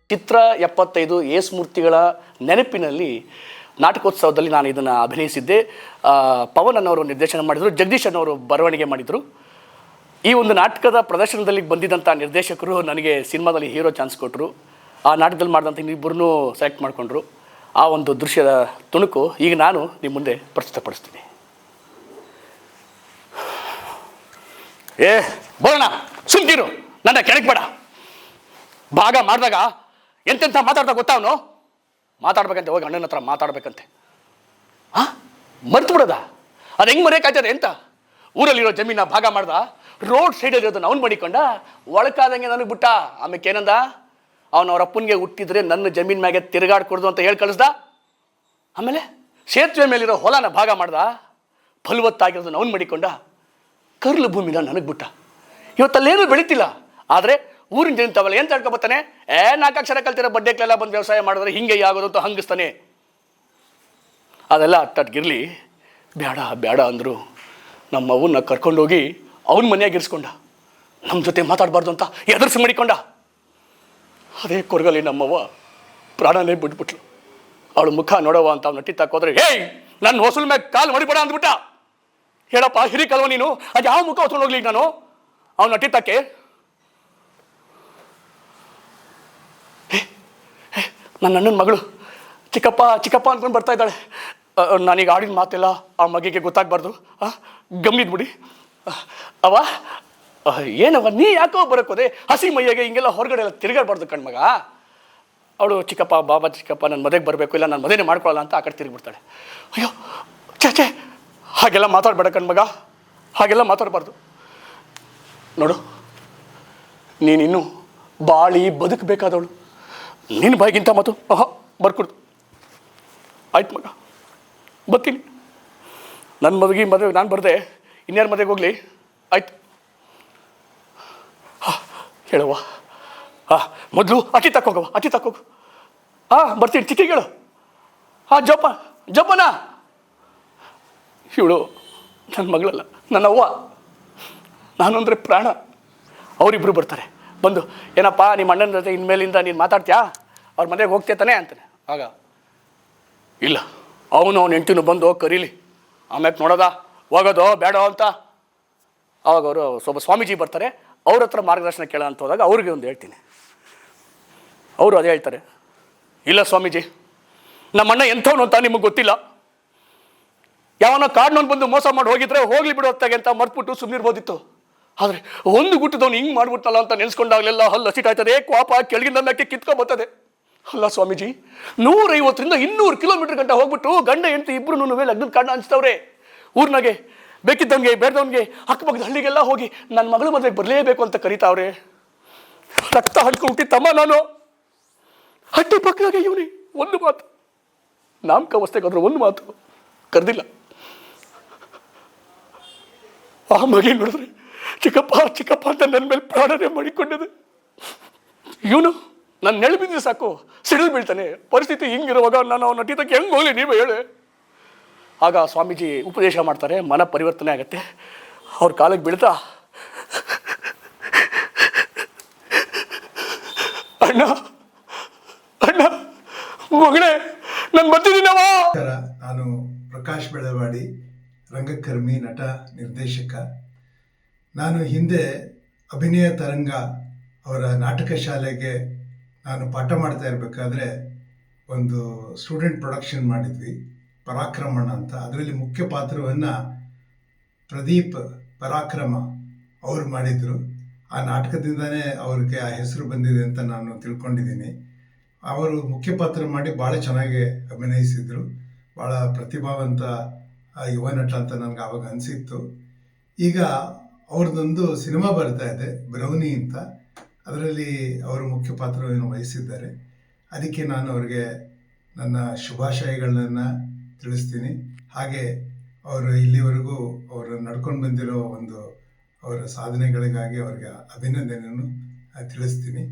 ಚಿತ್ರ 75 ಯೇಸುಮೂರ್ತಿಗಳ ನೆನಪಿನಲ್ಲಿ ನಾಟಕೋತ್ಸವದಲ್ಲಿ ನಾನು ಇದನ್ನು ಅಭಿನಯಿಸಿದ್ದೆ. ಪವನ್ ಅನ್ನೋರು ನಿರ್ದೇಶನ ಮಾಡಿದರು, ಜಗದೀಶ್ ಅನ್ನೋರು ಬರವಣಿಗೆ ಮಾಡಿದರು. ಈ ಒಂದು ನಾಟಕದ ಪ್ರದರ್ಶನದಲ್ಲಿ ಬಂದಿದ್ದಂಥ ನಿರ್ದೇಶಕರು ನನಗೆ ಸಿನಿಮಾದಲ್ಲಿ ಹೀರೋ ಚಾನ್ಸ್ ಕೊಟ್ಟರು. ಆ ನಾಟಕದಲ್ಲಿ ಮಾಡಿದಂಥ ಇನ್ನಿಬ್ಬರನ್ನೂ ಸೆಲೆಕ್ಟ್ ಮಾಡಿಕೊಂಡ್ರು. ಆ ಒಂದು ದೃಶ್ಯದ ತುಣುಕು ಈಗ ನಾನು ನಿಮ್ಮ ಮುಂದೆ ಪ್ರಸ್ತುತಪಡಿಸ್ತೀನಿ. ಬರೋಣ, ಸುಮ್ಕಿರು, ನನ್ನ ಕೆಳಗೆ ಬೇಡ. ಭಾಗ ಮಾಡಿದಾಗ ಎಂತೆಂಥ ಮಾತಾಡ್ತಾ ಗೊತ್ತಾ ಅವನು? ಮಾತಾಡ್ಬೇಕಂತೆ, ಹೋಗಿ ಅಣ್ಣನ ಹತ್ರ ಮಾತಾಡ್ಬೇಕಂತೆ. ಮರ್ತು ಬಿಡೋದ? ಅದು ಹೆಂಗೆ ಮರೆಯೋಕ್ಕಾಗ್ತದೆ ಅಂತ? ಊರಲ್ಲಿರೋ ಜಮೀನ ಭಾಗ ಮಾಡ್ದ, ರೋಡ್ ಸೈಡಲ್ಲಿರೋದನ್ನ ಅವ್ನು ಮಾಡಿಕೊಂಡ, ಒಳಕಾದಂಗೆ ನನಗೆ ಬಿಟ್ಟ. ಆಮೇಲೆ ಏನಂದ? ಅವನವ್ರ ಅಪ್ಪನಿಗೆ ಹುಟ್ಟಿದ್ರೆ ನನ್ನ ಜಮೀನ್ ಮ್ಯಾಗೆ ತಿರುಗಾಡ್ಕೊಡ್ದು ಅಂತ ಹೇಳಿ ಕಳಿಸ್ದ. ಆಮೇಲೆ ಸೇತುವೆ ಮೇಲಿರೋ ಹೊಲನ ಭಾಗ ಮಾಡ್ದ, ಫಲವತ್ತಾಗಿರೋದನ್ನ ಅವ್ನು ಮಾಡಿಕೊಂಡ, ಕರ್ಲು ಭೂಮಿನ ನನಗೆ ಬಿಟ್ಟ. ಇವತ್ತಲ್ಲೇನೂ ಬೆಳೀತಿಲ್ಲ, ಆದರೆ ಊರಿನ ಜನ ತಾವಲ್ಲ ಏನು ತಡ್ಕೊಬತ್ತಾನೆ? 4 ಅಕ್ಷರ ಕಲ್ತಿರೋ ಬಡ್ಡೆಕ್ಲೆಲ್ಲ ಬಂದು ವ್ಯವಸಾಯ ಮಾಡಿದ್ರೆ ಹಿಂಗೆ ಆಗೋದು ಅಂತ ಹಂಗಿಸ್ತಾನೆ. ಅದೆಲ್ಲ ಅಟ್ಟಟ್ಗಿರ್ಲಿ, ಬೇಡ ಬೇಡ ಅಂದರು. ನಮ್ಮವನ್ನ ಕರ್ಕೊಂಡೋಗಿ ಅವನ ಮನೆಯಾಗ ಇರಿಸ್ಕೊಂಡ. ನಮ್ಮ ಜೊತೆ ಮಾತಾಡಬಾರ್ದು ಅಂತ ಎದುರಿಸಿ ಮಾಡಿಕೊಂಡ. ಅದೇ ಕೊರಗಲ್ಲಿ ನಮ್ಮವ್ವ ಪ್ರಾಣನೇ ಬಿಟ್ಬಿಟ್ಲು. ಅವಳು ಮುಖ ನೋಡವ ಅಂತ ಅವ್ನು ನಟ್ಟಿ ತಾಕೋದ್ರೆ, ಹೇಯ್ ನನ್ನ ಹೊಸಲ ಮ್ಯಾಗ ಕಾಲು ಮಡಿಬೇಡ ಅಂದ್ಬಿಟ್ಟ. ಹೇಳಪ್ಪ ಹಿರಿ ಕಲ್ವ ನೀನು, ಅದು ಯಾವ ಮುಖ ಹೊತ್ಕೊಂಡು ಹೋಗ್ಲಿ ನಾನು? ಅವ್ನು ನಟ್ಟಿ ತಾಕೆ ನನ್ನ ಅಣ್ಣನ ಮಗಳು ಚಿಕ್ಕಪ್ಪ ಚಿಕ್ಕಪ್ಪ ಅಂದ್ಕೊಂಡು ಬರ್ತಾ ಇದ್ದಾಳೆ. ನಾನೀಗ ಆಡಿದ ಮಾತೆಲ್ಲ ಆ ಮಗಿಗೆ ಗೊತ್ತಾಗಬಾರ್ದು, ಗಮನಿದ್ಬಿಡಿ. ಅವ ಏನವ ನೀ ಯಾಕೋ ಬರೋಕೋದೆ? ಹಸಿ ಮೈಯಾಗೆ ಹಿಂಗೆಲ್ಲ ಹೊರಗಡೆ ಎಲ್ಲ ತಿರುಗಾಡಬಾರ್ದು ಕಣ್ಮಗ. ಅವಳು ಚಿಕ್ಕಪ್ಪ ಬಾಬಾ ಚಿಕ್ಕಪ್ಪ ನನ್ನ ಮದುವೆಗೆ ಬರಬೇಕು, ಇಲ್ಲ ನಾನು ಮದುವೆನೇ ಮಾಡ್ಕೊಳ್ಳಲ್ಲ ಅಂತ ಆ ಕಡೆ ತಿರುಗಿಬಿಡ್ತಾಳೆ. ಅಯ್ಯೋ ಛೇ, ಹಾಗೆಲ್ಲ ಮಾತಾಡಬೇಡ ಕಣ್ಮಗ, ಹಾಗೆಲ್ಲ ಮಾತಾಡಬಾರ್ದು. ನೋಡು, ನೀನಿನ್ನೂ ಬಾಳಿ ಬದುಕಬೇಕಾದವಳು. ನಿನ್ನ ಬಾಯಿಗಿಂತ ಮಾತು ಬರ್ಕೊಡ್ತು. ಆಯ್ತು ಮಗ, ಬರ್ತೀನಿ. ನನ್ನ ಮದುವೆಗೆ ನಾನು ಬರದೆ ಇನ್ಯಾರ ಮದುವೆಗೆ ಹೋಗಲಿ? ಆಯ್ತು ಹೇಳುವ. ಮೊದಲು ಅಟಿ ತಕ್ಕೋಗವ, ಅಟಿ ತಕ್ಕೋಗು. ಬರ್ತೀನಿ, ಚಿಕ್ಕಿಗಳು. ಜೋಪನ. ಇವಳು ನನ್ನ ಮಗಳಲ್ಲ, ನನ್ನ ಅವ್ವ. ನಾನು ಅಂದರೆ ಪ್ರಾಣ. ಅವರಿಬ್ಬರು ಬರ್ತಾರೆ. ಬಂದು, ಏನಪ್ಪ ನಿಮ್ಮ ಅಣ್ಣನ ಜೊತೆ ಇನ್ಮೇಲಿಂದ ನೀನು ಮಾತಾಡ್ತೀಯಾ? ಅವ್ರ ಮನೆಗೆ ಹೋಗ್ತೇ ತಾನೆ ಅಂತಾನೆ. ಆಗ ಇಲ್ಲ, ಅವನು ಅವ್ನ ಹೆಂಡ್ತಿನೂ ಬಂದು ಕರೀಲಿ, ಆಮ್ಯಾಕೆ ನೋಡೋದಾ ಹೋಗೋದು ಬೇಡ ಅಂತ. ಆವಾಗ ಅವರು ಸ್ವಲ್ಪ ಸ್ವಾಮೀಜಿ ಬರ್ತಾರೆ, ಅವ್ರ ಹತ್ರ ಮಾರ್ಗದರ್ಶನ ಕೇಳೋ ಅಂತ ಹೋದಾಗ ಅವ್ರಿಗೆ ಒಂದು ಹೇಳ್ತೀನಿ. ಅವರು ಅದೇ ಹೇಳ್ತಾರೆ, ಇಲ್ಲ ಸ್ವಾಮೀಜಿ, ನಮ್ಮ ಅಣ್ಣ ಎಂಥವನು ಅಂತ ನಿಮಗೆ ಗೊತ್ತಿಲ್ಲ. ಯಾವನೋ ಕಾಡ್ನವ್ನು ಬಂದು ಮೋಸ ಮಾಡಿ ಹೋಗಿದ್ರೆ ಹೋಗ್ಲಿ ಬಿಡು ಹೊತ್ತಾಗೆ ಅಂತ ಮರ್ತ್ಬಿಟ್ಟು ಸುಮ್ಮನಿರ್ಬೋದಿತ್ತು. ಆದರೆ ಒಂದು ಗುಟ್ಟದವ್ನು ಹಿಂಗೆ ಮಾಡ್ಬಿಡ್ತಲ್ಲ ಅಂತ ನೆನೆಸ್ಕೊಂಡಾಗಲೆಲ್ಲ ಹಲ್ಲು ಹಸಿಟಾಯ್ತದೆ, ಕೋಪ ಕೆಳಗಿಂದ ನಕ್ಕೆ ಕಿತ್ಕೊಂಬತ್ತದೆ. ಅಲ್ಲ ಸ್ವಾಮೀಜಿ, 150ರಿಂದ 200 ಕಿಲೋಮೀಟರ್ ಗಂಟ ಹೋಗ್ಬಿಟ್ಟು ಗಂಡ ಹೆಂಡತಿ ಇಬ್ಬರು ಲಗ್ನದ ಕಾರಣ ಹಂಚ್ತವ್ರೆ. ಊರಿನಾಗೆ ಬೇಕಿದ್ದವನಿಗೆ ಬೇಡದವನಿಗೆ ಅಕ್ಕಪಕ್ಕದ ಹಳ್ಳಿಗೆಲ್ಲ ಹೋಗಿ ನನ್ನ ಮಗಳ ಮದುವೆಗೆ ಬರಲೇಬೇಕು ಅಂತ ಕರೀತಾವ್ರೆ. ರಕ್ತ ಹಂಚ್ಕೊಂಡು ಹುಟ್ಟಿತ್ತಮ್ಮ ನಾನು. ಹಟ್ಟಿ ಪಕ್ಕದಾಗೆ ಇವನಿ ಒಂದು ಮಾತು, ನಾಮಕಾವಸ್ಥೆಗಾದ್ರೂ ಒಂದು ಮಾತು ಕರೆದಿಲ್ಲ. ಆ ಮಗಿ ನೋಡಿದ್ರೆ ಚಿಕ್ಕಪ್ಪ ಚಿಕ್ಕಪ್ಪ ಅಂತ ನನ್ನ ಮೇಲೆ ಪ್ರಾಣನೇ ಮಾಡಿಕೊಂಡಿದೆ. ಇವನು ನನ್ನ ನೆಳೆ ಬಿದ್ದರೆ ಸಾಕು ಸಿಡಿದು ಬೀಳ್ತಾನೆ. ಪರಿಸ್ಥಿತಿ ಹಿಂಗಿರುವಾಗ ನಾನು ಅವನ ನಟಿತಕ್ಕೆ ಹೆಂಗೆ ಹೋಗಲಿ ನೀವೇ ಹೇಳಿ. ಆಗ ಸ್ವಾಮೀಜಿ ಉಪದೇಶ ಮಾಡ್ತಾರೆ, ಮನ ಪರಿವರ್ತನೆ ಆಗುತ್ತೆ. ಅವ್ರ ಕಾಲಿಗೆ ಬೀಳ್ತಾ, ಅಣ್ಣ ಅಣ್ಣ ಮಗನೇ ನಾನು ಬರ್ತಿದ್ದೀನವ. ನಾನು ಪ್ರಕಾಶ್ ಬೆಳವಾಡಿ, ರಂಗಕರ್ಮಿ, ನಟ, ನಿರ್ದೇಶಕ. ನಾನು ಹಿಂದೆ ಅಭಿನಯ ತರಂಗ ಅವರ ನಾಟಕ ಶಾಲೆಗೆ ನಾನು ಪಾಠ ಮಾಡ್ತಾ ಇರಬೇಕಾದ್ರೆ ಒಂದು ಸ್ಟೂಡೆಂಟ್ ಪ್ರೊಡಕ್ಷನ್ ಮಾಡಿದ್ವಿ, ಪರಾಕ್ರಮಣ ಅಂತ. ಅದರಲ್ಲಿ ಮುಖ್ಯ ಪಾತ್ರವನ್ನು ಪ್ರದೀಪ್ ಪರಾಕ್ರಮ ಅವರು ಮಾಡಿದರು. ಆ ನಾಟಕದಿಂದನೇ ಅವ್ರಿಗೆ ಆ ಹೆಸರು ಬಂದಿದೆ ಅಂತ ನಾನು ತಿಳ್ಕೊಂಡಿದ್ದೀನಿ. ಅವರು ಮುಖ್ಯ ಪಾತ್ರ ಮಾಡಿ ಭಾಳ ಚೆನ್ನಾಗಿ ಅಭಿನಯಿಸಿದರು. ಭಾಳ ಪ್ರತಿಭಾವಂತ ಯುವ ನಟ ಅಂತ ನನಗೆ ಆವಾಗ ಅನಿಸಿತ್ತು. ಈಗ ಅವ್ರದ್ದೊಂದು ಸಿನಿಮಾ ಬರ್ತಾ ಇದೆ, ಬ್ರೌನಿ ಅಂತ. ಅದರಲ್ಲಿ ಅವರು ಮುಖ್ಯ ಪಾತ್ರವನ್ನು ವಹಿಸಿದ್ದಾರೆ. ಅದಕ್ಕೆ ನಾನು ಅವ್ರಿಗೆ ನನ್ನ ಶುಭಾಶಯಗಳನ್ನು ತಿಳಿಸ್ತೀನಿ. ಹಾಗೆ ಅವರು ಇಲ್ಲಿವರೆಗೂ ಅವರು ನಡ್ಕೊಂಡು ಬಂದಿರೋ ಒಂದು ಅವರ ಸಾಧನೆಗಳಿಗಾಗಿ ಅವ್ರಿಗೆ ಅಭಿನಂದನೆಯನ್ನು ತಿಳಿಸ್ತೀನಿ.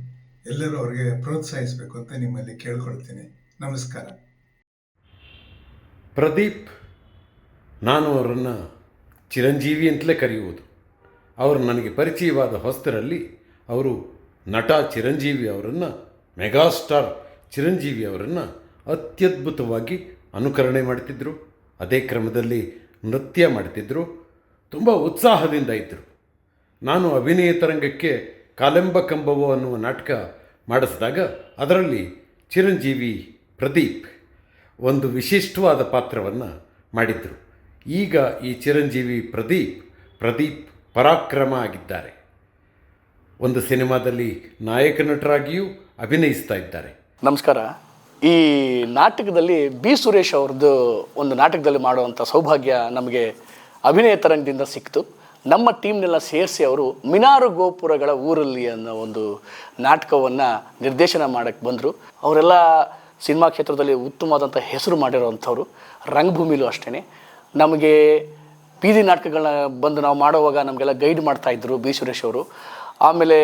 ಎಲ್ಲರೂ ಅವ್ರಿಗೆ ಪ್ರೋತ್ಸಾಹಿಸಬೇಕು ಅಂತ ನಿಮ್ಮಲ್ಲಿ ಕೇಳ್ಕೊಳ್ತೀನಿ. ನಮಸ್ಕಾರ. ಪ್ರದೀಪ್, ನಾನು ಅವರನ್ನು ಚಿರಂಜೀವಿ ಅಂತಲೇ ಕರೆಯುವುದು. ಅವರು ನನಗೆ ಪರಿಚಯವಾದ ಹೊಸದರಲ್ಲಿ ಅವರು ನಟ ಚಿರಂಜೀವಿ ಅವರನ್ನು ಮೆಗಾಸ್ಟಾರ್ ಚಿರಂಜೀವಿ ಅವರನ್ನು ಅತ್ಯದ್ಭುತವಾಗಿ ಅನುಕರಣೆ ಮಾಡ್ತಿದ್ದರು. ಅದೇ ಕ್ರಮದಲ್ಲಿ ನೃತ್ಯ ಮಾಡ್ತಿದ್ದರು. ತುಂಬ ಉತ್ಸಾಹದಿಂದ ಇದ್ದರು. ನಾನು ಅಭಿನಯ ತರಂಗಕ್ಕೆ ಕಾಲೆಂಬ ಕಂಬವೋ ಅನ್ನುವ ನಾಟಕ ಮಾಡಿಸಿದಾಗ ಅದರಲ್ಲಿ ಚಿರಂಜೀವಿ ಪ್ರದೀಪ್ ಒಂದು ವಿಶಿಷ್ಟವಾದ ಪಾತ್ರವನ್ನು ಮಾಡಿದ್ದರು. ಈಗ ಈ ಚಿರಂಜೀವಿ ಪ್ರದೀಪ್ ಪರಾಕ್ರಮ ಆಗಿದ್ದಾರೆ. ಒಂದು ಸಿನಿಮಾದಲ್ಲಿ ನಾಯಕ ನಟರಾಗಿಯೂ ಅಭಿನಯಿಸ್ತಾ ಇದ್ದಾರೆ. ನಮಸ್ಕಾರ. ಈ ನಾಟಕದಲ್ಲಿ ಬಿ ಸುರೇಶ್ ಅವ್ರದ್ದು ಒಂದು ನಾಟಕದಲ್ಲಿ ಮಾಡುವಂಥ ಸೌಭಾಗ್ಯ ನಮಗೆ ಅಭಿನಯ ತರಂಗದಿಂದ ಸಿಕ್ತು. ನಮ್ಮ ಟೀಮ್ನೆಲ್ಲ ಸೇರಿಸಿ ಅವರು ಮಿನಾರು ಗೋಪುರಗಳ ಊರಲ್ಲಿ ಅನ್ನೋ ಒಂದು ನಾಟಕವನ್ನು ನಿರ್ದೇಶನ ಮಾಡೋಕ್ಕೆ ಬಂದರು. ಅವರೆಲ್ಲ ಸಿನಿಮಾ ಕ್ಷೇತ್ರದಲ್ಲಿ ಉತ್ತಮವಾದಂಥ ಹೆಸರು ಮಾಡಿರೋವಂಥವ್ರು. ರಂಗಭೂಮಿಲೂ ಅಷ್ಟೇ. ನಮಗೆ ಬೀದಿ ನಾಟಕಗಳನ್ನ ಬಂದು ನಾವು ಮಾಡುವಾಗ ನಮಗೆಲ್ಲ ಗೈಡ್ ಮಾಡ್ತಾಯಿದ್ರು ಬಿ ಸುರೇಶ್ ಅವರು. ಆಮೇಲೆ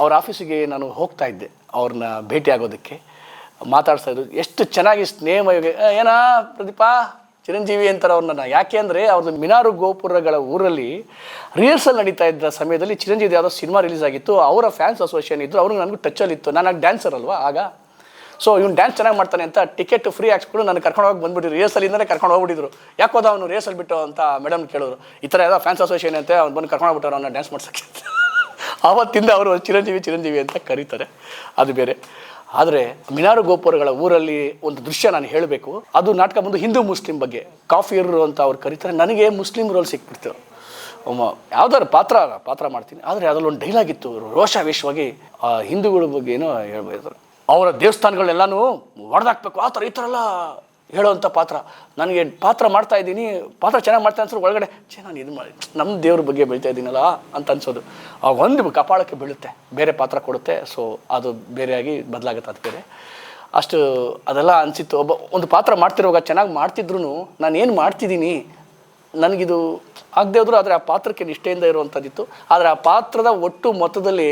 ಅವ್ರ ಆಫೀಸಿಗೆ ನಾನು ಹೋಗ್ತಾ ಇದ್ದೆ ಅವ್ರನ್ನ ಭೇಟಿ ಆಗೋದಕ್ಕೆ. ಮಾತಾಡ್ತಾಯಿದ್ರು. ಎಷ್ಟು ಚೆನ್ನಾಗಿ ಸ್ನೇಹವಾಗಿ ಏನಾ ಪ್ರದೀಪ ಚಿರಂಜೀವಿ ಅಂತಾರೆ ಅವ್ರನ್ನ. ಯಾಕೆ ಅಂದರೆ ಅವ್ರದ್ದು ಮಿನಾರು ಗೋಪುರಗಳ ಊರಲ್ಲಿ ರಿಹರ್ಸಲ್ ನಡೀತಾ ಇದ್ದ ಸಮಯದಲ್ಲಿ ಚಿರಂಜೀವಿ ಯಾವುದೋ ಸಿನಿಮಾ ರಿಲೀಸ್ ಆಗಿತ್ತು. ಅವರ ಫ್ಯಾನ್ಸ್ ಅಸೋಸಿಯೇಷನ್ ಇದ್ದರು. ಅವ್ರಿಗೆ ನನಗೂ ಟಚ್ಚಲ್ಲಿತ್ತು. ನಾನು ಆಗ ಡ್ಯಾನ್ಸರ್ ಅಲ್ವಾ ಆಗ. ಸೊ ಇವ್ನು ಡ್ಯಾನ್ಸ್ ಚೆನ್ನಾಗಿ ಮಾಡ್ತಾನೆ ಅಂತ ಟಿಕೆಟ್ ಫ್ರೀ ಹಾಕ್ಸ್ಕೊಂಡು ನಾನು ಕರ್ಕೊಂಡು ಹೋಗಿ ಬಂದುಬಿಟ್ಟು ರಿಹರ್ಸಲಿಂದಲೇ ಕರ್ಕೊಂಡು ಹೋಗ್ಬಿಟ್ಟಿದ್ರು. ಯಾಕೋದ ಅವನು ರಿಹರ್ಸಲ್ ಬಿಟ್ಟು ಅಂತ ಮೇಡಮ್ ಕೇಳೋರು. ಈ ಥರ ಯಾವುದೋ ಫ್ಯಾನ್ಸ್ ಅಸೋಸಿಯೇಷನ್ ಅಂತ ಅವ್ನು ಬಂದು ಕರ್ಕೊಂಡು ಹೋಗ್ಬಿಟ್ಟವ್ರು ಅವನ್ನ ಡ್ಯಾನ್ಸ್ ಮಾಡ್ಸೋಕ್ಕೆ. ಆವತ್ತಿಂದ ಅವರು ಚಿರಂಜೀವಿ ಅಂತ ಕರೀತಾರೆ. ಅದು ಬೇರೆ. ಆದರೆ ಮಿನಾರು ಗೋಪುರಗಳ ಊರಲ್ಲಿ ಒಂದು ದೃಶ್ಯ ನಾನು ಹೇಳಬೇಕು. ಅದು ನಾಟಕ ಬಂದು ಹಿಂದೂ ಮುಸ್ಲಿಂ ಬಗ್ಗೆ. ಕಾಫಿಯರು ಅಂತ ಅವ್ರು ಕರೀತಾರೆ. ನನಗೆ ಮುಸ್ಲಿಂ ರೋಲ್ ಸಿಕ್ಬಿಡ್ತು. ಯಾವ್ದಾದ್ರು ಪಾತ್ರ ಮಾಡ್ತೀನಿ. ಆದರೆ ಅದರಲ್ಲಿ ಒಂದು ಡೈಲಾಗ್ ಇತ್ತು. ರೋಷಾವೇಶವಾಗಿ ಹಿಂದೂಗಳ ಬಗ್ಗೆ ಏನೋ ಹೇಳ್ಬೋದು. ಅವರ ದೇವಸ್ಥಾನಗಳನ್ನೆಲ್ಲನೂ ಹೊಡೆದಾಕ್ಬೇಕು ಆ ಥರ ಈ ಥರ ಎಲ್ಲ ಹೇಳೋವಂಥ ಪಾತ್ರ. ನನಗೆ ಪಾತ್ರ ಮಾಡ್ತಾ ಇದ್ದೀನಿ, ಪಾತ್ರ ಚೆನ್ನಾಗಿ ಮಾಡ್ತಾ ಅನ್ಸೋದು ಒಳಗಡೆ ನಾನು ಇದು ಮಾಡಿ ನಮ್ಮ ದೇವ್ರ ಬಗ್ಗೆ ಬೆಳಿತಾ ಇದ್ದೀನಲ್ಲ ಅಂತ ಅನ್ಸೋದು. ಆ ಒಂದು ಕಪಾಳಕ್ಕೆ ಬೀಳುತ್ತೆ, ಬೇರೆ ಪಾತ್ರ ಕೊಡುತ್ತೆ. ಸೊ ಅದು ಬೇರೆಯಾಗಿ ಬದಲಾಗುತ್ತೆ. ಅದು ಬೇರೆ ಅಷ್ಟು ಅದೆಲ್ಲ ಅನಿಸಿತ್ತು. ಒಂದು ಪಾತ್ರ ಮಾಡ್ತಿರುವಾಗ ಚೆನ್ನಾಗಿ ಮಾಡ್ತಿದ್ರು ನಾನು ಏನು ಮಾಡ್ತಿದ್ದೀನಿ ನನಗಿದು ಆಗದೆ ಹೋದ್ರು. ಆದರೆ ಆ ಪಾತ್ರಕ್ಕೆ ನಿಷ್ಠೆಯಿಂದ ಇರುವಂಥದ್ದಿತ್ತು. ಆದರೆ ಆ ಪಾತ್ರದ ಒಟ್ಟು ಮೊತ್ತದಲ್ಲಿ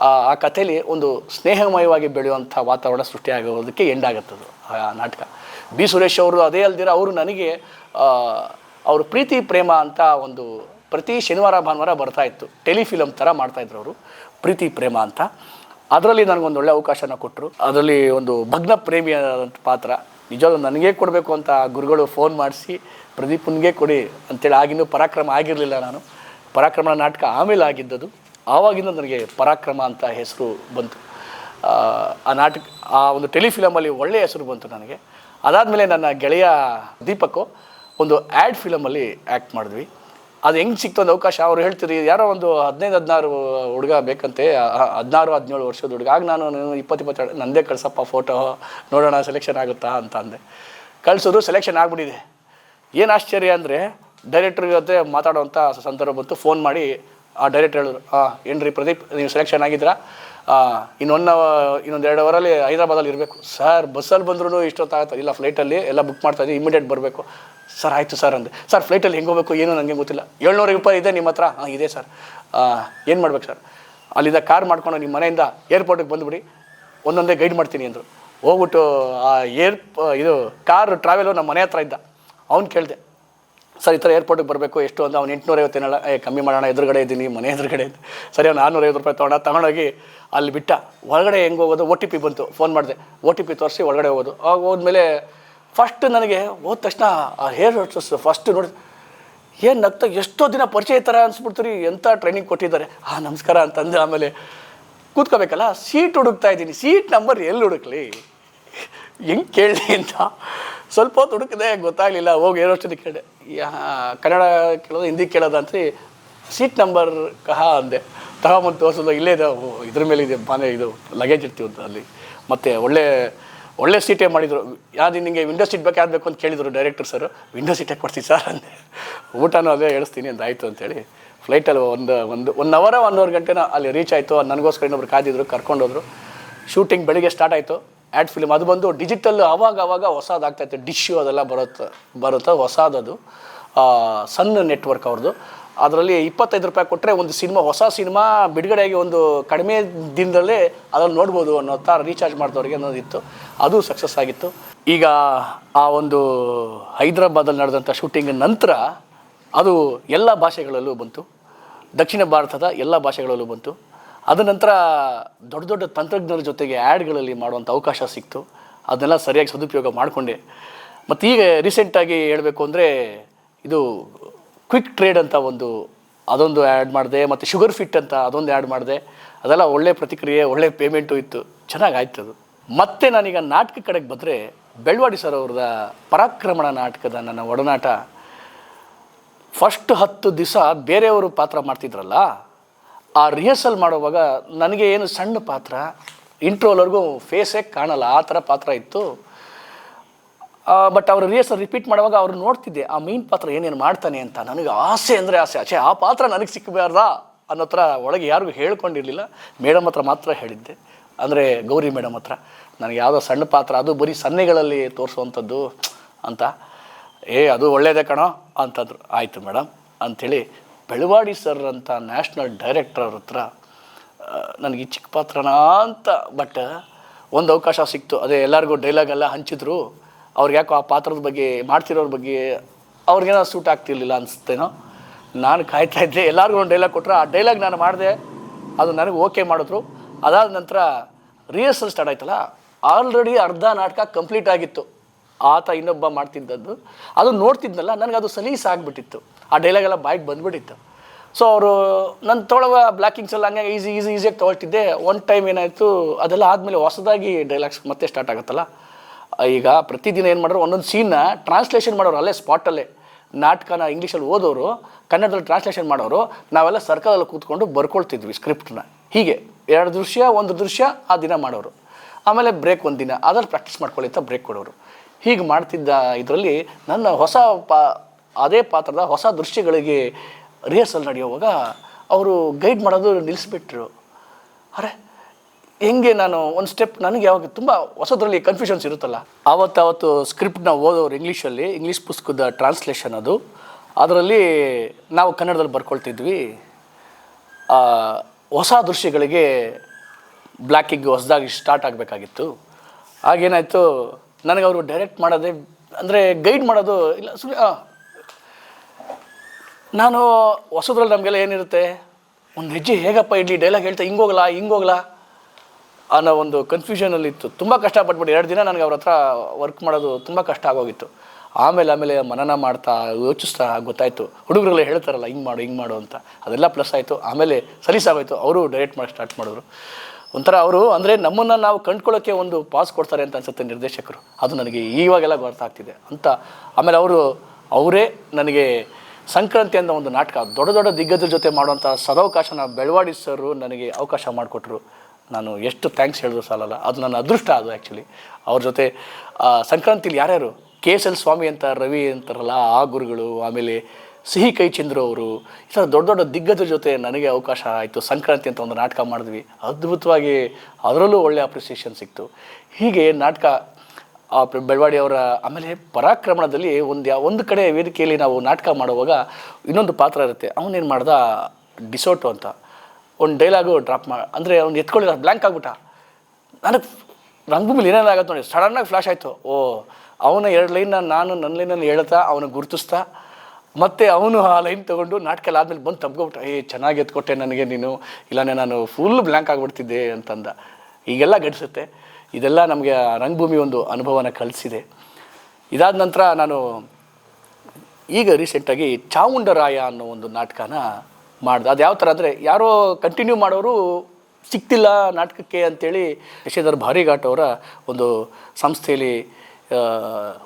ಆ ಕಥೆಯಲ್ಲಿ ಒಂದು ಸ್ನೇಹಮಯವಾಗಿ ಬೆಳೆಯುವಂಥ ವಾತಾವರಣ ಸೃಷ್ಟಿಯಾಗೋದಕ್ಕೆ ಎಂಡಾಗುತ್ತದು ಆ ನಾಟಕ. ಬಿ ಸುರೇಶ್ ಅವರು ಅದೇ ಅಲ್ದಿರ ಅವರು ನನಗೆ ಅವರು ಪ್ರೀತಿ ಪ್ರೇಮ ಅಂತ ಒಂದು ಪ್ರತಿ ಶನಿವಾರ ಭಾನುವಾರ ಬರ್ತಾಯಿತ್ತು. ಟೆಲಿಫಿಲಮ್ ಥರ ಮಾಡ್ತಾಯಿದ್ರು ಅವರು, ಪ್ರೀತಿ ಪ್ರೇಮ ಅಂತ. ಅದರಲ್ಲಿ ನನಗೊಂದು ಒಳ್ಳೆ ಅವಕಾಶನ ಕೊಟ್ಟರು. ಅದರಲ್ಲಿ ಒಂದು ಭಗ್ನ ಪ್ರೇಮಿಯಾದಂಥ ಪಾತ್ರ. ನಿಜವಾಗ್ಲೂ ನನಗೇ ಕೊಡಬೇಕು ಅಂತ ಗುರುಗಳು ಫೋನ್ ಮಾಡಿಸಿ ಪ್ರದೀಪನಿಗೆ ಕೊಡಿ ಅಂತೇಳಿ. ಆಗಿನ್ನೂ ಪರಾಕ್ರಮ ಆಗಿರಲಿಲ್ಲ. ನಾನು ಪರಾಕ್ರಮ ನಾಟಕ ಆಮೇಲೆ ಆಗಿದ್ದದು. ಆವಾಗಿಂದ ನನಗೆ ಪರಾಕ್ರಮ ಅಂತ ಹೆಸರು ಬಂತು. ಆ ನಾಟಕ ಆ ಒಂದು ಟೆಲಿಫಿಲಮಲ್ಲಿ ಒಳ್ಳೆಯ ಹೆಸರು ಬಂತು ನನಗೆ. ಅದಾದಮೇಲೆ ನನ್ನ ಗೆಳೆಯ ದೀಪಕ್ಕು ಒಂದು ಆ್ಯಡ್ ಫಿಲಮಲ್ಲಿ ಆ್ಯಕ್ಟ್ ಮಾಡಿದ್ವಿ. ಅದು ಹೆಂಗೆ ಸಿಕ್ತು ಒಂದು ಅವಕಾಶ. ಅವ್ರು ಹೇಳ್ತೀರಿ ಯಾರೋ ಒಂದು 15-16 ಹುಡುಗ ಬೇಕಂತೆ, 16-17 ವರ್ಷದ ಹುಡುಗ. ಆಗ ನಾನು 20-22 ನಂದೇ ಕಳ್ಸಪ್ಪ ಫೋಟೋ ನೋಡೋಣ ಸೆಲೆಕ್ಷನ್ ಆಗುತ್ತಾ ಅಂತ ಅಂದೆ. ಕಳಿಸೋದು ಸೆಲೆಕ್ಷನ್ ಆಗಿಬಿಟ್ಟಿದೆ. ಏನು ಆಶ್ಚರ್ಯ ಅಂದರೆ ಡೈರೆಕ್ಟ್ರ್ ಜೊತೆ ಮಾತಾಡೋವಂಥ ಸಂದರ್ಭ ಬಂತು. ಫೋನ್ ಮಾಡಿ ಆ ಡೈರೆಕ್ಟ್ರ್ ಹೇಳಿದ್ರು, ಏನ್ರಿ ಪ್ರದೀಪ್ ನೀವು ಸೆಲೆಕ್ಷನ್ ಆಗಿದ್ರಾ, ಇನ್ನೊಂದು 2 ಅವರಲ್ಲಿ ಹೈದ್ರಾಬಾದಲ್ಲಿ ಇರಬೇಕು. ಸರ್ ಬಸ್ಸಲ್ಲಿ ಬಂದ್ರೂ ಇಷ್ಟೊತ್ತಾಗುತ್ತೆ. ಇಲ್ಲ ಫ್ಲೈಟಲ್ಲಿ ಎಲ್ಲ ಬುಕ್ ಮಾಡ್ತಾಯಿದ್ವಿ, ಇಮಿಡಿಯೇಟ್ ಬರಬೇಕು. ಸರ್ ಆಯಿತು ಸರ್ ಅಂದೆ. ಸರ್ ಫ್ಲೈಟಲ್ಲಿ ಹೆಂಗೆ ಹೋಗಬೇಕು ಏನು ನನಗೆ ಗೊತ್ತಿಲ್ಲ. 700 ರೂಪಾಯಿ ಇದೆ ನಿಮ್ಮ ಹತ್ರ? ಇದೆ ಸರ್. ಏನು ಮಾಡ್ಬೇಕು ಸರ್? ಅಲ್ಲಿಂದ ಕಾರ್ ಮಾಡ್ಕೊಂಡು ನಿಮ್ಮ ಮನೆಯಿಂದ ಏರ್ಪೋರ್ಟಿಗೆ ಬಂದುಬಿಡಿ, ಒಂದೊಂದೇ ಗೈಡ್ ಮಾಡ್ತೀನಿ ಅಂದರು. ಹೋಗ್ಬಿಟ್ಟು ಆ ಇದು ಕಾರ್ ಟ್ರಾವೆಲು ನಮ್ಮ ಮನೆ ಹತ್ರ ಇದ್ದ. ಅವ್ನು ಕೇಳಿದೆ, ಸರ್ ಈ ಥರ ಏರ್ಪೋರ್ಟಿಗೆ ಬರಬೇಕು ಎಷ್ಟು ಅಂತ. ಅವ್ನು 850 ಕಮ್ಮಿ ಮಾಡೋಣ, ಎದುರುಗಡೆ ಇದ್ದೀನಿ, ಮನೆ ಎದುರುಗಡೆ ಇದ್ದು. ಸರಿ ಅವ್ನು 450 ರೂಪಾಯಿ ತೊಗೊಂಡೋಗಿ ಅಲ್ಲಿ ಬಿಟ್ಟ. ಒಳಗಡೆ ಹೆಂಗೆ ಹೋಗೋದು OTP ಬಂತು. ಫೋನ್ ಮಾಡಿದೆ, OTP ತೋರಿಸಿ ಒಳಗಡೆ ಹೋಗೋದು. ಆಗ ಹೋದ್ಮೇಲೆ ಫಸ್ಟ್ ನನಗೆ ಹೋದ ತಕ್ಷಣ ಆ ಹೇರ್ ಹೋಸ್ಟೆಸ್ ಫಸ್ಟ್ ನೋಡಿ ಏನು ನಗ್ತಾ ಎಷ್ಟೋ ದಿನ ಪರಿಚಯ ಥರ ಅನಿಸ್ಬಿಡ್ತೀರಿ, ಎಂಥ ಟ್ರೈನಿಂಗ್ ಕೊಟ್ಟಿದ್ದಾರೆ. ನಮಸ್ಕಾರ ಅಂತಂದು ಆಮೇಲೆ ಕೂತ್ಕೋಬೇಕಲ್ಲ, ಸೀಟ್ ಹುಡುಕ್ತಾ ಇದ್ದೀನಿ. ಸೀಟ್ ನಂಬರ್ ಎಲ್ಲಿ ಹುಡುಕ್ಲಿ, ಹೆಂಗೆ ಕೇಳಲಿ ಅಂತ ಸ್ವಲ್ಪ ಹೊತ್ತು ಹುಡುಕಿದೆ, ಗೊತ್ತಾಗಲಿಲ್ಲ. ಹೋಗಿ ಏನೋಷ್ಟೊಂದು ಕೇಳಿದೆ, ಕನ್ನಡ ಕೇಳೋದು ಹಿಂದಿ ಕೇಳೋದು ಅಂತ. ಸೀಟ್ ನಂಬರ್ ಅಂದೆ. ತಗೊಂಬಂದು ತೋರಿಸೋದು, ಇಲ್ಲೇ ಇದೆ ಇದ್ರ ಮೇಲೆ ಇದೆ ಮನೆ, ಇದು ಲಗೇಜ್ ಇರ್ತೀವಂತ ಅಲ್ಲಿ. ಮತ್ತು ಒಳ್ಳೆ ಸೀಟೇ ಮಾಡಿದರು. ಯಾವ್ದು ನಿಮಗೆ ವಿಂಡೋ ಸೀಟ್ ಬೇಕು ಅಂತ ಕೇಳಿದರು ಡೈರೆಕ್ಟರ್ ಸರ್. ವಿಂಡೋ ಸೀಟೇ ಕೊಡ್ತೀವಿ ಸರ್ ಅಂದೆ. ಊಟನೂ ಅದೇ ಹೇಳಿಸ್ತೀನಿ ಅಂತ ಆಯಿತು ಅಂತೇಳಿ ಫ್ಲೈಟಲ್ಲಿ ಒನ್ ಅವರ್ 1.5 ಗಂಟೆನ ಅಲ್ಲಿ ರೀಚ್ ಆಯಿತು. ನನಗೋಸ್ಕರ ಇನ್ನೊಬ್ರು ಕಾದಿದ್ರು, ಕರ್ಕೊಂಡೋದ್ರು. ಶೂಟಿಂಗ್ ಬೆಳಿಗ್ಗೆ ಸ್ಟಾರ್ಟ್ ಆಯಿತು. ಆ್ಯಡ್ ಫಿಲ್ಮ್ ಅದು ಬಂದು ಡಿಜಿಟಲ್ ಆವಾಗ ಹೊಸದಾಗ್ತಾಯಿತ್ತು. ಡಿಶ್ಶು ಅದೆಲ್ಲ ಬರುತ್ತೆ ಹೊಸದದು. ಸನ್ ನೆಟ್ವರ್ಕ್ ಅವ್ರದ್ದು. ಅದರಲ್ಲಿ 25 ರೂಪಾಯಿ ಕೊಟ್ಟರೆ ಒಂದು ಸಿನಿಮಾ, ಹೊಸ ಸಿನಿಮಾ ಬಿಡುಗಡೆಯಾಗಿ ಒಂದು ಕಡಿಮೆ ದಿನದಲ್ಲೇ ಅದನ್ನು ನೋಡ್ಬೋದು ಅನ್ನೋ ಥರ ರೀಚಾರ್ಜ್ ಮಾಡಿದವ್ರಿಗೆ ಅನ್ನೋದಿತ್ತು. ಅದು ಸಕ್ಸಸ್ ಆಗಿತ್ತು. ಈಗ ಆ ಒಂದು ಹೈದ್ರಾಬಾದಲ್ಲಿ ನಡೆದಂಥ ಶೂಟಿಂಗ್ ನಂತರ ಅದು ಎಲ್ಲ ಭಾಷೆಗಳಲ್ಲೂ ಬಂತು. ದಕ್ಷಿಣ ಭಾರತದ ಎಲ್ಲ ಭಾಷೆಗಳಲ್ಲೂ ಬಂತು. ಅದ ನಂತರ ದೊಡ್ಡ ದೊಡ್ಡ ತಂತ್ರಜ್ಞರ ಜೊತೆಗೆ ಆ್ಯಡ್ಗಳಲ್ಲಿ ಮಾಡುವಂಥ ಅವಕಾಶ ಸಿಕ್ತು. ಅದನ್ನೆಲ್ಲ ಸರಿಯಾಗಿ ಸದುಪಯೋಗ ಮಾಡಿಕೊಂಡೆ. ಮತ್ತು ಈಗ ರೀಸೆಂಟಾಗಿ ಹೇಳಬೇಕು ಅಂದರೆ ಇದು ಕ್ವಿಕ್ ಟ್ರೇಡ್ ಅಂತ ಅದೊಂದು ಆ್ಯಡ್ ಮಾಡಿದೆ, ಮತ್ತು ಶುಗರ್ ಫಿಟ್ ಅಂತ ಅದೊಂದು ಆ್ಯಡ್ ಮಾಡಿದೆ. ಅದೆಲ್ಲ ಒಳ್ಳೆ ಪ್ರತಿಕ್ರಿಯೆ, ಒಳ್ಳೆ ಪೇಮೆಂಟು ಇತ್ತು, ಚೆನ್ನಾಗಾಯ್ತು ಅದು. ಮತ್ತು ನಾನೀಗ ನಾಟಕ ಕಡೆಗೆ ಬಂದರೆ ಬೆಳ್ವಾಡಿ ಸರ್ ಅವ್ರದ ಪರಾಕ್ರಮಣ ನಾಟಕದ ನನ್ನ ಒಡನಾಟ. ಫಸ್ಟ್ 10 ದಿವಸ ಬೇರೆಯವರು ಪಾತ್ರ ಮಾಡ್ತಿದ್ರಲ್ಲ, ಆ ರಿಹರ್ಸಲ್ ಮಾಡುವಾಗ ನನಗೆ ಏನು ಸಣ್ಣ ಪಾತ್ರ, ಇಂಟ್ರೋವರೆಗೂ ಫೇಸೇ ಕಾಣಲ್ಲ, ಆ ಥರ ಪಾತ್ರ ಇತ್ತು. ಬಟ್ ಅವರು ರಿಹರ್ಸಲ್ ರಿಪೀಟ್ ಮಾಡುವಾಗ ಅವ್ರು ನೋಡ್ತಿದ್ದೆ ಆ ಮೀನ್ ಪಾತ್ರ ಏನೇನು ಮಾಡ್ತಾನೆ ಅಂತ. ನನಗೆ ಆಸೆ ಅಂದರೆ ಆಸೆ, ಆ ಪಾತ್ರ ನನಗೆ ಸಿಕ್ಕಬಾರ್ದಾ ಅನ್ನೋ ಥರ ಒಳಗೆ ಯಾರಿಗೂ ಹೇಳ್ಕೊಂಡಿರಲಿಲ್ಲ. ಮೇಡಮ್ ಹತ್ರ ಮಾತ್ರ ಹೇಳಿದ್ದೆ, ಅಂದರೆ ಗೌರಿ ಮೇಡಮ್ ಹತ್ರ, ನನಗೆ ಯಾವುದೋ ಸಣ್ಣ ಪಾತ್ರ, ಅದು ಬರೀ ಸನ್ನೆಗಳಲ್ಲಿ ತೋರಿಸುವಂಥದ್ದು ಅಂತ. ಅದು ಒಳ್ಳೆಯದೇ ಕಣೋ ಅಂತಂದರು. ಆಯಿತು ಮೇಡಮ್ ಅಂಥೇಳಿ ಬೆಳವಾಡಿ ಸರ್ ಅಂತ ನ್ಯಾಷನಲ್ ಡೈರೆಕ್ಟರ್ ಅವ್ರ ಹತ್ರ ನನಗೆ ಈ ಚಿಕ್ಕ ಪಾತ್ರನಾ ಅಂತ, ಬಟ್ ಒಂದು ಅವಕಾಶ ಸಿಕ್ತು. ಅದೇ ಎಲ್ಲರಿಗೂ ಡೈಲಾಗೆಲ್ಲ ಹಂಚಿದ್ರು. ಅವ್ರಿಗೆ ಯಾಕೋ ಆ ಪಾತ್ರದ ಬಗ್ಗೆ, ಮಾಡ್ತಿರೋರ ಬಗ್ಗೆ ಅವ್ರಿಗೇನೋ ಸೂಟ್ ಆಗ್ತಿರ್ಲಿಲ್ಲ ಅನಿಸ್ತೇನೋ. ನಾನು ಕಾಯ್ತಾ ಇದ್ದೆ, ಎಲ್ಲರಿಗೂ ಒಂದು ಡೈಲಾಗ್ ಕೊಟ್ಟರು. ಆ ಡೈಲಾಗ್ ನಾನು ಮಾಡಿದೆ, ಅದು ನನಗೆ ಓಕೆ ಮಾಡಿದ್ರು. ಅದಾದ ನಂತರ ರಿಹರ್ಸಲ್ ಸ್ಟಾರ್ಟ್ ಆಯ್ತಲ್ಲ, ಆಲ್ರೆಡಿ ಅರ್ಧ ನಾಟಕ ಕಂಪ್ಲೀಟ್ ಆಗಿತ್ತು. ಆತ ಇನ್ನೊಬ್ಬ ಮಾಡ್ತಿದ್ದದ್ದು, ಅದು ನೋಡ್ತಿದ್ನಲ್ಲ, ನನಗೆ ಅದು ಸಲೀಸಾಗ್ಬಿಟ್ಟಿತ್ತು. ಆ ಡೈಲಾಗೆಲ್ಲ ಬಾಯಿಗೆ ಬಂದುಬಿಟ್ಟಿತ್ತು. ಸೊ ಅವರು ನನ್ನ ತೊಗೊಳುವ ಬ್ಲ್ಯಾಕಿಂಗ್ಸ್ ಎಲ್ಲ ಹಂಗೆ ಈಸಿಯಾಗಿ ತೊಗೊಳ್ತಿದ್ದೆ. ಒನ್ ಟೈಮ್ ಏನಾಯಿತು, ಅದೆಲ್ಲ ಆದಮೇಲೆ ಹೊಸದಾಗಿ ಡೈಲಾಗ್ಸ್ ಮತ್ತೆ ಸ್ಟಾರ್ಟ್ ಆಗುತ್ತಲ್ಲ. ಈಗ ಪ್ರತಿದಿನ ಏನು ಮಾಡೋರು, ಒಂದೊಂದು ಸೀನ್ನ ಟ್ರಾನ್ಸ್ಲೇಷನ್ ಮಾಡೋರು ಅಲ್ಲೇ ಸ್ಪಾಟಲ್ಲೇ. ನಾಟಕನ ಇಂಗ್ಲೀಷಲ್ಲಿ ಓದೋರು, ಕನ್ನಡದಲ್ಲಿ ಟ್ರಾನ್ಸ್ಲೇಷನ್ ಮಾಡೋರು, ನಾವೆಲ್ಲ ಸರ್ಕಲಲ್ಲಿ ಕೂತ್ಕೊಂಡು ಬರ್ಕೊಳ್ತಿದ್ವಿ ಸ್ಕ್ರಿಪ್ಟನ್ನ. ಹೀಗೆ 2 ದೃಶ್ಯ 1 ದೃಶ್ಯ ಆ ದಿನ ಮಾಡೋರು. ಆಮೇಲೆ ಬ್ರೇಕ್ 1 ದಿನ, ಅದ್ರಲ್ಲಿ ಪ್ರಾಕ್ಟೀಸ್ ಮಾಡ್ಕೊಳ್ಳಿ ಅಂತ ಬ್ರೇಕ್ ಕೊಡೋರು. ಹೀಗೆ ಮಾಡ್ತಿದ್ದ ಇದರಲ್ಲಿ ನನ್ನ ಅದೇ ಪಾತ್ರದ ಹೊಸ ದೃಶ್ಯಗಳಿಗೆ ರಿಹರ್ಸಲ್ ನಡೆಯುವಾಗ ಅವರು ಗೈಡ್ ಮಾಡೋದು ನಿಲ್ಲಿಸ್ಬಿಟ್ರು. ಅರೆ ಹೆಂಗೆ ನಾನು ಒಂದು ಸ್ಟೆಪ್, ನನಗೆ ಯಾವಾಗ ತುಂಬ ಹೊಸದ್ರಲ್ಲಿ ಕನ್ಫ್ಯೂಷನ್ಸ್ ಇರುತ್ತಲ್ಲ, ಆವತ್ತು ಸ್ಕ್ರಿಪ್ಟ್ನ ಓದೋರು ಇಂಗ್ಲೀಷ್ ಪುಸ್ತಕದ ಟ್ರಾನ್ಸ್ಲೇಷನ್ ಅದು, ಅದರಲ್ಲಿ ನಾವು ಕನ್ನಡದಲ್ಲಿ ಬರ್ಕೊಳ್ತಿದ್ವಿ. ಹೊಸ ದೃಶ್ಯಗಳಿಗೆ ಬ್ಲ್ಯಾಕಿಂಗ್ ಹೊಸದಾಗಿ ಸ್ಟಾರ್ಟ್ ಆಗಬೇಕಾಗಿತ್ತು. ಆಗೇನಾಯಿತು, ನನಗೆ ಅವರು ಡೈರೆಕ್ಟ್ ಮಾಡೋದೇ ಅಂದರೆ ಗೈಡ್ ಮಾಡೋದು ಇಲ್ಲ, ನಾನು ಹೊಸದ್ರಲ್ಲಿ ನಮಗೆಲ್ಲ ಏನಿರುತ್ತೆ, ಒಂದು ಹೆಜ್ಜೆ ಹೇಗಪ್ಪ ಇಡ್ಲಿ, ಡೈಲಾಗ್ ಹೇಳ್ತಾ ಹಿಂಗೋಗ್ಲಾ ಅನ್ನೋ ಒಂದು ಕನ್ಫ್ಯೂಷನಲ್ಲಿತ್ತು. ತುಂಬ ಕಷ್ಟಪಟ್ಬಿಟ್ಟು 2 ದಿನ ನನಗೆ ಅವ್ರ ಹತ್ರ ವರ್ಕ್ ಮಾಡೋದು ತುಂಬ ಕಷ್ಟ ಆಗೋಗಿತ್ತು. ಆಮೇಲೆ ಮನನ ಮಾಡ್ತಾ ಯೋಚಿಸ್ತಾ ಗೊತ್ತಾಯಿತು, ಹುಡುಗರೆಲ್ಲ ಹೇಳ್ತಾರಲ್ಲ ಹಿಂಗೆ ಮಾಡು ಅಂತ, ಅದೆಲ್ಲ ಪ್ಲಸ್ ಆಯಿತು. ಆಮೇಲೆ ಸಲೀಸಾಗೋಯ್ತು, ಅವರು ಡೈರೆಕ್ಟ್ ಮಾಡಿ ಸ್ಟಾರ್ಟ್ ಮಾಡಿದ್ರು. ಒಂಥರ ಅವರು ಅಂದರೆ ನಮ್ಮನ್ನು ನಾವು ಕಂಡ್ಕೊಳ್ಳೋಕ್ಕೆ ಒಂದು ಪಾಸ್ ಕೊಡ್ತಾರೆ ಅಂತ ಅನ್ಸುತ್ತೆ ನಿರ್ದೇಶಕರು. ಅದು ನನಗೆ ಇವಾಗೆಲ್ಲ ಗೊತ್ತಾಗ್ತಿದೆ ಅಂತ. ಆಮೇಲೆ ಅವರೇ ನನಗೆ ಸಂಕ್ರಾಂತಿ ಅಂತ ಒಂದು ನಾಟಕ ದೊಡ್ಡ ದಿಗ್ಗಜರ ಜೊತೆ ಮಾಡುವಂಥ ಸದಾವಕಾಶನ ಬೆಳವಾಡಿ ಸರ್ ನನಗೆ ಅವಕಾಶ ಮಾಡಿಕೊಟ್ರು. ನಾನು ಎಷ್ಟು ಥ್ಯಾಂಕ್ಸ್ ಹೇಳಿದ್ರು ಸಾಲಲ್ಲ. ಅದು ನನ್ನ ಅದೃಷ್ಟ. ಅದು ಆ್ಯಕ್ಚುಲಿ ಅವ್ರ ಜೊತೆ ಸಂಕ್ರಾಂತಿಲಿ ಯಾರ್ಯಾರು KSL ಸ್ವಾಮಿ ಅಂತ ರವಿ ಅಂತಾರಲ್ಲ ಆ ಗುರುಗಳು, ಆಮೇಲೆ ಸಿಹಿ ಕೈ ಚಂದ್ರು ಅವರು, ಈ ಥರ ದೊಡ್ಡ ದಿಗ್ಗಜರ ಜೊತೆ ನನಗೆ ಅವಕಾಶ ಆಯಿತು. ಸಂಕ್ರಾಂತಿ ಅಂತ ಒಂದು ನಾಟಕ ಮಾಡಿದ್ವಿ, ಅದ್ಭುತವಾಗಿ ಅದರಲ್ಲೂ ಒಳ್ಳೆ ಅಪ್ರಿಸಿಯೇಷನ್ ಸಿಕ್ತು. ಹೀಗೆ ನಾಟಕ ಬೆಳವಾಡಿ ಅವರ. ಆಮೇಲೆ ಪರಾಕ್ರಮಣದಲ್ಲಿ ಒಂದು ಕಡೆ ವೇದಿಕೆಯಲ್ಲಿ ನಾವು ನಾಟಕ ಮಾಡುವಾಗ ಇನ್ನೊಂದು ಪಾತ್ರ ಇರುತ್ತೆ. ಅವನೇನು ಮಾಡ್ದ, ಡಿಸೋಟೋ ಅಂತ ಒಂದು ಡೈಲಾಗು ಡ್ರಾಪ್ ಅಂದರೆ ಅವ್ನು ಎತ್ಕೊಳ್ಳಿಲ್ಲ, ಬ್ಲ್ಯಾಂಕ್ ಆಗ್ಬಿಟ್ಟ. ನನಗೆ ರಂಗಭೂಮಿಲಿ ಏನೇನಾಗತ್ತೆ ನೋಡಿ, ಸಡನ್ನಾಗಿ ಫ್ಲಾಶ್ ಆಯಿತು. ಅವನ 2 ಲೈನ್ನ ನಾನು ನನ್ನ ಲೈನಲ್ಲಿ ಹೇಳ್ತಾ ಅವನಿಗೆ ಗುರುತಿಸ್ತಾ, ಮತ್ತು ಅವನು ಆ ಲೈನ್ ತೊಗೊಂಡು ನಾಟಕ ಎಲ್ಲ ಆದಮೇಲೆ ಬಂದು ತಪ್ಕೊಬಿಟ್ಟ, ಚೆನ್ನಾಗಿ ಎತ್ಕೊಟ್ಟೆ ನನಗೆ ನೀನು, ಇಲ್ಲಾಂದರೆ ನಾನು ಫುಲ್ ಬ್ಲ್ಯಾಂಕ್ ಆಗಿಬಿಡ್ತಿದ್ದೆ ಅಂತಂದ. ಈಗೆಲ್ಲ ಗಡಿಸುತ್ತೆ. ಇದೆಲ್ಲ ನಮಗೆ ರಂಗಭೂಮಿ ಒಂದು ಅನುಭವನ ಕಲಿಸಿದೆ. ಇದಾದ ನಂತರ ನಾನು ಈಗ ರೀಸೆಂಟಾಗಿ ಚಾಮುಂಡರಾಯ ಅನ್ನೋ ಒಂದು ನಾಟಕನ ಮಾಡಿದೆ. ಅದು ಯಾವ ಥರ ಅಂದರೆ, ಯಾರೋ ಕಂಟಿನ್ಯೂ ಮಾಡೋರು ಸಿಕ್ತಿಲ್ಲ ನಾಟಕಕ್ಕೆ ಅಂಥೇಳಿ ಶಶಿಧರ್ ಭಾರಿಘಾಟ್ ಅವರ ಒಂದು ಸಂಸ್ಥೆಯಲ್ಲಿ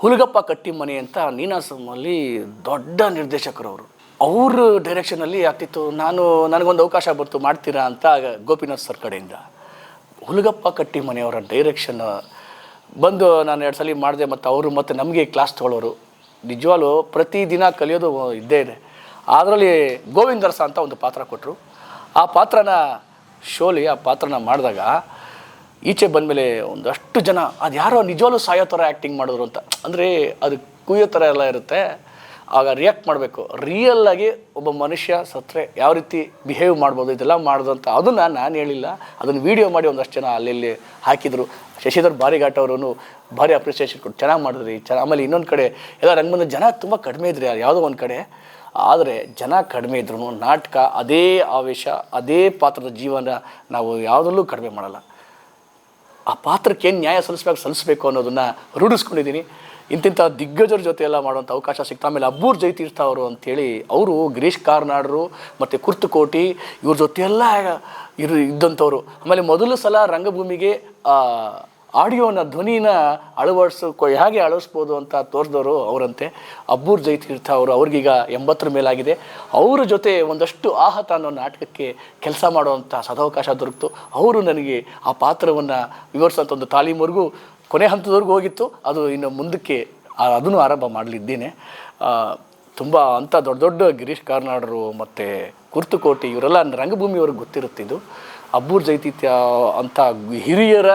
ಹುಲಗಪ್ಪ ಕಟ್ಟಿಮನೆ ಅಂತ ನೀನಾಸಮಲ್ಲಿ ದೊಡ್ಡ ನಿರ್ದೇಶಕರು ಅವ್ರ ಡೈರೆಕ್ಷನಲ್ಲಿ ಆಗ್ತಿತ್ತು. ನನಗೊಂದು ಅವಕಾಶ ಬಂತು, ಮಾಡ್ತೀರಾ ಅಂತ ಗೋಪಿನಾಥ್ ಸರ್ ಕಡೆಯಿಂದ. ಹುಲಗಪ್ಪ ಕಟ್ಟಿಮನೆಯವರ ಡೈರೆಕ್ಷನ್ ಬಂದು ನಾನು 2 ಸಲ ಮಾಡಿದೆ. ಮತ್ತು ಅವರು ಮತ್ತು ನಮಗೆ ಕ್ಲಾಸ್ ತೊಗೊಳ್ಳೋರು. ನಿಜವಾಗ್ಲೂ ಪ್ರತಿದಿನ ಕಲಿಯೋದು ಇದ್ದೇ ಇದೆ. ಅದರಲ್ಲಿ ಗೋವಿಂದರಸ ಅಂತ ಒಂದು ಪಾತ್ರ ಕೊಟ್ಟರು. ಆ ಪಾತ್ರನ ಮಾಡಿದಾಗ ಈಚೆ ಬಂದಮೇಲೆ ಒಂದಷ್ಟು ಜನ ಅದು ಯಾರೋ ನಿಜವಾಗ್ಲೂ ಸಾಯೋ ಥರ ಆ್ಯಕ್ಟಿಂಗ್ ಮಾಡಿದ್ರು ಅಂತ, ಅಂದರೆ ಅದು ಕುಯ್ಯೋ ಥರ ಎಲ್ಲ ಇರುತ್ತೆ. ಆಗ ರಿಯಾಕ್ಟ್ ಮಾಡಬೇಕು. ರಿಯಲ್ಲಾಗಿ ಒಬ್ಬ ಮನುಷ್ಯ ಸತ್ತರೆ ಯಾವ ರೀತಿ ಬಿಹೇವ್ ಮಾಡ್ಬೋದು, ಇದೆಲ್ಲ ಮಾಡೋದು ಅಂತ ಅದನ್ನು ನಾನು ಹೇಳಿಲ್ಲ. ಅದನ್ನು ವೀಡಿಯೋ ಮಾಡಿ ಒಂದಷ್ಟು ಜನ ಅಲ್ಲಿ ಹಾಕಿದರು. ಶಶಿಧರ್ ಭಾರಿಘಾಟ್ ಅವರು ಭಾರಿ ಅಪ್ರಿಸಿಯೇಷನ್ ಕೊಟ್ಟು ಚೆನ್ನಾಗಿ ಮಾಡಿದ್ರಿ. ಆಮೇಲೆ ಇನ್ನೊಂದು ಕಡೆ ಎಲ್ಲ ರಂಗಮಂದಿರ ಜನ ತುಂಬ ಕಡಿಮೆ ಇದ್ರಿ, ಯಾವುದೋ ಒಂದು ಕಡೆ ಆದರೆ ಜನ ಕಡಿಮೆ ಇದ್ರೂ ನಾಟಕ ಅದೇ ಆವೇಶ, ಅದೇ ಪಾತ್ರದ ಜೀವನ ನಾವು ಯಾವುದರಲ್ಲೂ ಕಡಿಮೆ ಮಾಡಲ್ಲ. ಆ ಪಾತ್ರಕ್ಕೆ ಏನು ನ್ಯಾಯ ಸಲ್ಲಿಸಬೇಕು ಅನ್ನೋದನ್ನು ರೂಢಿಸ್ಕೊಂಡಿದ್ದೀನಿ. ಇಂತಿಂಥ ದಿಗ್ಗಜರ ಜೊತೆ ಎಲ್ಲ ಮಾಡುವಂಥ ಅವಕಾಶ ಸಿಗ್ತಾ. ಆಮೇಲೆ ಅಬ್ಬೂರ್ ಜಯತೀರ್ಥ ಅವರು ಅಂಥೇಳಿ ಅವರು ಗಿರೀಶ್ ಕಾರ್ನಾಡ್ರು ಮತ್ತು ಕುರ್ತಕೋಟಿ ಇವ್ರ ಜೊತೆಯೆಲ್ಲ ಇದ್ದಂಥವ್ರು. ಆಮೇಲೆ ಮೊದಲು ಸಲ ರಂಗಭೂಮಿಗೆ ಆಡಿಯೋನ ಧ್ವನಿನ ಹೇಗೆ ಅಳವಡಿಸ್ಬೋದು ಅಂತ ತೋರಿಸಿದವರು ಅವರಂತೆ ಅಬ್ಬೂರ್ ಜಯತೀರ್ಥ ಅವರು. ಅವ್ರಿಗೀಗ 80 ಮೇಲಾಗಿದೆ. ಅವರ ಜೊತೆ ಒಂದಷ್ಟು ಆಹತ ಅನ್ನೋ ನಾಟಕಕ್ಕೆ ಕೆಲಸ ಮಾಡುವಂಥ ಸದಾವಕಾಶ ದೊರಕಿತು. ಅವರು ನನಗೆ ಆ ಪಾತ್ರವನ್ನು ವಿವರಿಸೋಂಥ ಒಂದು ತಾಲೀಮುವರೆಗೂ ಕೊನೆ ಹಂತದವರೆಗೂ ಹೋಗಿತ್ತು. ಅದು ಇನ್ನು ಮುಂದಕ್ಕೆ ಅದನ್ನು ಆರಂಭ ಮಾಡಲಿದ್ದೇನೆ. ತುಂಬ ಅಂಥ ದೊಡ್ಡ ದೊಡ್ಡ ಗಿರೀಶ್ ಕಾರ್ನಾಡರು ಮತ್ತು ಕುರ್ತಕೋಟಿ ಇವರೆಲ್ಲ ರಂಗಭೂಮಿಯವ್ರಿಗೆ ಗೊತ್ತಿರುತ್ತಿದ್ದು. ಅಬ್ಬೂರ್ ಜಯತೀರ್ಥ ಅಂಥ ಹಿರಿಯರ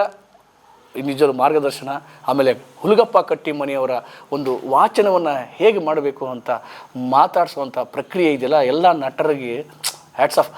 ನಿಜರ ಮಾರ್ಗದರ್ಶನ, ಆಮೇಲೆ ಹುಲಗಪ್ಪ ಕಟ್ಟಿಮನಿಯವರ ಒಂದು ವಾಚನವನ್ನು ಹೇಗೆ ಮಾಡಬೇಕು ಅಂತ ಮಾತಾಡಿಸುವಂಥ ಪ್ರಕ್ರಿಯೆ ಇದೆಯಲ್ಲ, ಎಲ್ಲ ನಟರಿಗೆ ಹ್ಯಾಟ್ಸ್ ಆಫ್.